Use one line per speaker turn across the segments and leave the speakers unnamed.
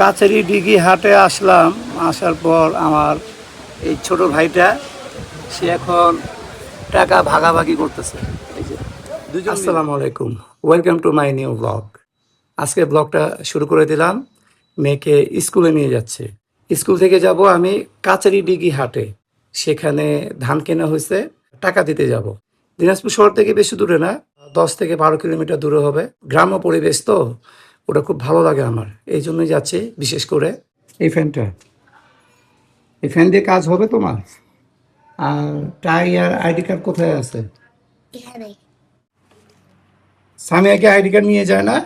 কাছেরই দিঘি হাটে আসলাম। আসার পর আমার এই ছোট ভাইটা সে এখন টাকা ভাগাভাগি করতেছে। এই যে আসসালামু আলাইকুম, welcome to my new blog. আজকে ব্লগটা শুরু করে দিলাম। মেয়েকে স্কুলে নিয়ে যাচ্ছে। স্কুল থেকে যাব আমি কাছেরই দিঘি হাটে। সেখানে ধান কেনা হয়েছে, টাকা দিতে যাব। দিনাজপুর শহর থেকে বেশি দূরে না, 10 থেকে 12 কিলোমিটার দূরে হবে। গ্রাম্য পরিবেশ তো, ওটা খুব ভালো লাগে আমার, এই জন্যই যাচ্ছি। বিশেষ করে এই ফ্যান দিয়ে কাজ হবে তোমার? আর টাই আর আইডি কার্ড কোথায় আছে?
এখানে
সামিয়াকে আইডি কার্ড নিয়ে যায় না?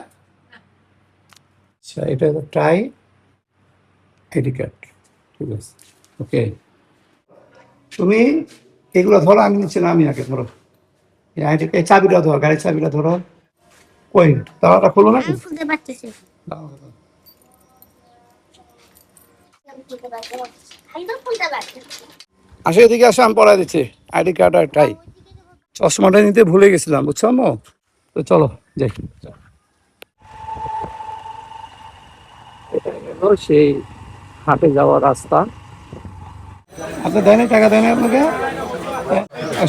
আচ্ছা, এটা টাই, আইডি কার্ড, ঠিক আছে, ওকে। তুমি এগুলো ধরো, আমি নিচ্ছি না, আমি আগে ধরো। এই আইডি, এই চাবিটা ধরো, গাড়ির চাবিটা ধরো। কই তালাটা খোলো না?
আমি খুলতে পারতেছি একদম খুলতে পারতেছি।
আসো এদিকে, আসো, আমি পড়াই দিচ্ছি। আইডি কার্ড আর টাই। চশমাটা নিতে ভুলে গেছিলাম, বুঝছো আম্মু? তো চলো যাই। এটা হলো সেই হাটে যাওয়ার রাস্তা। আপনার দেয় না, টাকা দেয় না আপনাকে?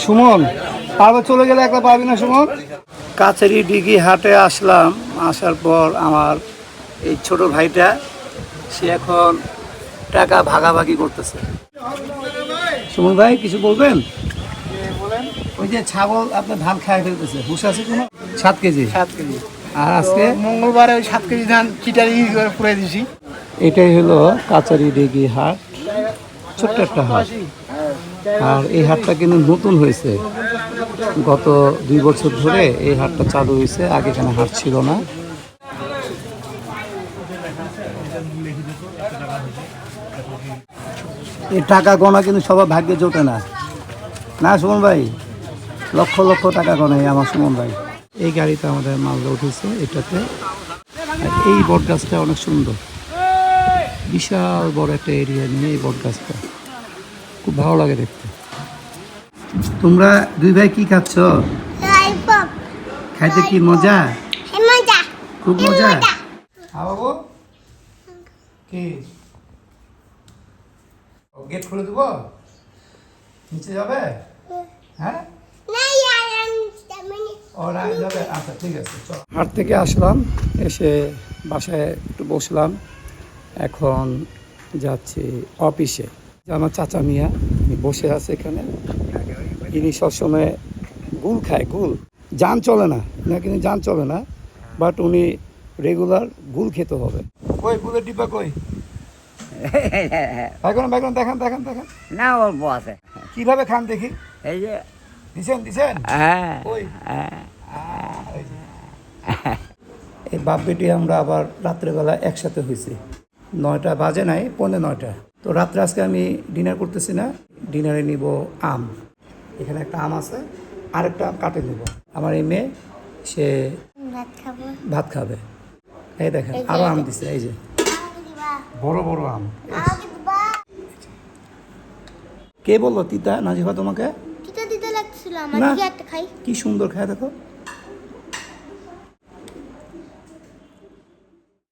সুমন, আবার চলে গেলে একলা পাবি না সুমন। কাছেরই দিঘি হাটে আসলাম। আসার পর আমার এই ছোট ভাইটা সে এখন টাকা ভাগাভাগি করতেছে। সুমন ভাই, কিছু বলবেন? ওই যে ছাগল আপনার ধান খায় ফেলতেছে, হুশ আছে কোনো? 7 কেজি।
7 কেজি।
আর আজকে
মঙ্গলবারে ওই 7 কেজি ধান চিটারি করে পুড়ে দিছি।
এটাই হলো কাছারি দিঘি হাট, ছোট্ট একটা হাট। আর এই হাটটা কিন্তু নতুন হয়েছে, গত 2 বছর ধরে এই হাটটা চালু হয়েছে। আগে এখানে হাট ছিল না। এই টাকা গোনা কিন্তু সবার ভাগ্যে জোটে না, না সুমন ভাই? লক্ষ লক্ষ টাকা গনে আমার সুমন ভাই। এই গাড়িতে আমাদের মালদা উঠেছে এটাতে। আর এই বট গাছটা অনেক সুন্দর, বিশাল বড় একটা এরিয়া নিয়ে এই বট গাছটা, খুব ভালো লাগে দেখতে। তোমরা দুই ভাই কি খাচ্ছ?
ললিপপ
খাইতে কি মজা?
মজা
খুব মজা। হ্যাঁ বাবু, কি গেট খুলে দেবো? নিচে যাবে? হ্যাঁ, ওরা যাবে। আচ্ছা ঠিক আছে, চল। হাট থেকে আসলাম, এসে বাসায় একটু বসলাম। এখন যাচ্ছি অফিসে। আমার চাচা মিয়া বসে আছে এখানে। ইনি সবসময় গুল খায়, গুল। যান চলে না না, কিন্তু যান চলে না, বাট উনি রেগুলার গুল খেতে হবে। কই গুলের ডিব্বা কই? এখন বেগুন দেখান দেখান দেখান।
না, অল্প আছে।
কিভাবে খান দেখি।
এই যে
দিছেন দিছেন।
হ্যাঁ
ওই
হ্যাঁ।
এই যে। এই বাপ বেটি আমরা আবার রাত্রেবেলা একসাথে হয়েছি। 9টা বাজে নাই, 9:45। তো রাত্রে আজকে আমি ডিনার করতেছি না, ডিনারে নিব আম। এখানে একটা আম আছে, আরেকটা আম কাটে নিব। আমার এই মেয়ে, সে
ভাত খাবো।
ভাত খাবে। এই দেখেন আরো আম দিছে, এই যে বড় বড় আম। কে বললো তিতা নাজিফা তোমাকে?
দিতে দিতে লাগছিল
না।
আমার দিকে একটা খাই।
কি সুন্দর খায় দেখো।